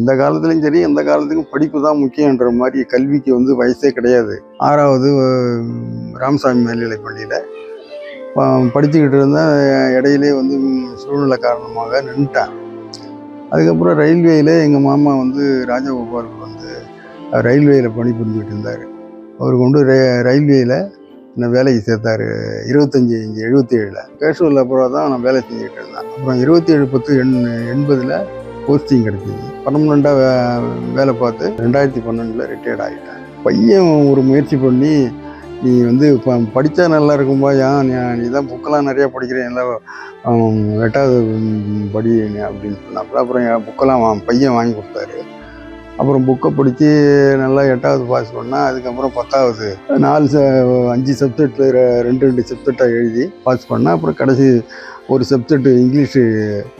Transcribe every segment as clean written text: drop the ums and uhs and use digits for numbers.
இந்த காலத்துலேயும் சரி, எந்த காலத்துக்கும் படிப்பு தான் முக்கியன்ற மாதிரி கல்விக்கு வந்து வயசே கிடையாது. 6வது ராமசாமி மேல்நிலைப் பள்ளியில் படிச்சுக்கிட்டு இருந்தேன். இடையிலே வந்து சூழ்நிலை காரணமாக நின்றுட்டேன். அதுக்கப்புறம் ரயில்வேயில் எங்கள் மாமா வந்து ராஜகோபால் வந்து ரயில்வேயில் பணிபுரிஞ்சுக்கிட்டு இருந்தார். அவர் கொண்டு ரயில்வேயில் என்னை வேலைக்கு சேர்த்தார். 25/5/77 கேஷுவல் அப்புறம் தான் நான் வேலை செஞ்சுக்கிட்டு இருந்தேன். அப்புறம் 27/10/80 போஸ்டிங் கிடச்சிது. பர்மனெண்ட்டாக வேலை பார்த்து 2012 ரிட்டையர்ட் ஆகிட்டேன். பையன் ஒரு முயற்சி பண்ணி, நீ வந்து இப்போ படித்தா நல்லா இருக்கும்பா, நீ தான் புக்கெல்லாம் நிறையா படிக்கிறேன், எல்லாம் 8வது படி அப்படின்னு சொன்னாப்புல. அப்புறம் என் புக்கெல்லாம் பையன் வாங்கி கொடுத்தாரு. அப்புறம் புக்கை படித்து நல்லா 8வது பாஸ் பண்ணால். அதுக்கப்புறம் 10வது 5 சப்ஜெக்டில் 2 சப்ஜெக்டாக எழுதி பாஸ் பண்ணால். அப்புறம் கடைசி ஒரு சப்ஜெக்ட் இங்கிலீஷு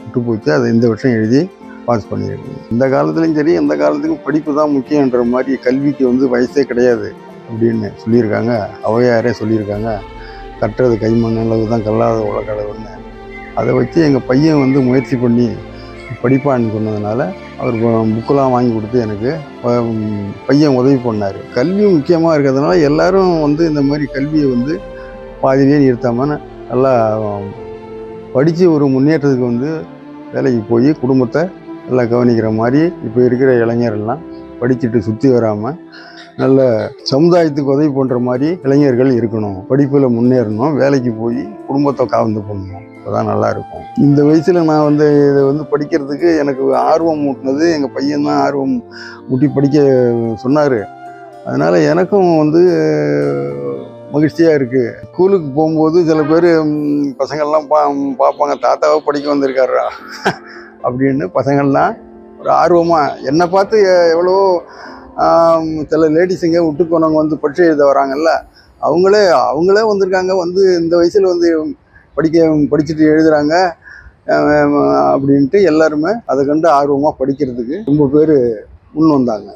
விட்டு போச்சு, அதை இந்த வருஷம் எழுதி பாஸ் பண்ணியிருக்கேன். இந்த காலத்துலேயும் சரி, எந்த காலத்துக்கும் படிப்பு தான் முக்கியன்ற மாதிரி கல்விக்கு வந்து வயசே கிடையாது அப்படின்னு சொல்லியிருக்காங்க. ஔவையாரே சொல்லியிருக்காங்க, கட்டுறது கைமண் அளவு தான் கல்லாத உலகளவுன்னு. அதை வச்சு எங்கள் பையன் வந்து முயற்சி பண்ணி படிப்பான்னு சொன்னதுனால அவர் புக்கெல்லாம் வாங்கி கொடுத்து எனக்கு பையன் உதவி பண்ணார். கல்வி முக்கியமாக இருக்கிறதுனால எல்லோரும் வந்து இந்த மாதிரி கல்வியை வந்து பாதியிலே நிறுத்தாமல் நல்லா படித்து ஒரு முன்னேற்றத்துக்கு வந்து வேலைக்கு போய் குடும்பத்தை நல்லா கவனிக்கிற மாதிரி இப்போ இருக்கிற இளைஞர்கள்லாம் படிச்சுட்டு சுற்றி வராமல் நல்ல சமுதாயத்துக்கு உதவி பண்ணுற மாதிரி இளைஞர்கள் இருக்கணும். படிப்பில் முன்னேறணும், வேலைக்கு போய் குடும்பத்தை காவந்து பண்ணணும், அப்போதான் நல்லாயிருக்கும். இந்த வயசில் நான் வந்து இதை வந்து படிக்கிறதுக்கு எனக்கு ஆர்வம் ஊட்டினது எங்கள் பையன்தான். ஆர்வம் ஊட்டி படிக்க சொன்னார். அதனால் எனக்கும் வந்து மகிழ்ச்சியாக இருக்குது. ஸ்கூலுக்கு போகும்போது சில பேர் பசங்கள்லாம் பார்ப்பாங்க, தாத்தாவை படிக்க வந்திருக்காரா அப்படின்னு. பசங்கள்லாம் ஒரு ஆர்வமாக என்னை பார்த்து எவ்வளோ சில லேடிஸுங்க விட்டு போனவங்க வந்து பரீட்சை எழுத வராங்கல்ல, அவங்களே வந்திருக்காங்க, வந்து இந்த வயசில் வந்து படிச்சுட்டு எழுதுகிறாங்க அப்படின்ட்டு எல்லாருமே அதை கண்டு ஆர்வமாக படிக்கிறதுக்கு ரொம்ப பேர் முன் வந்தாங்க.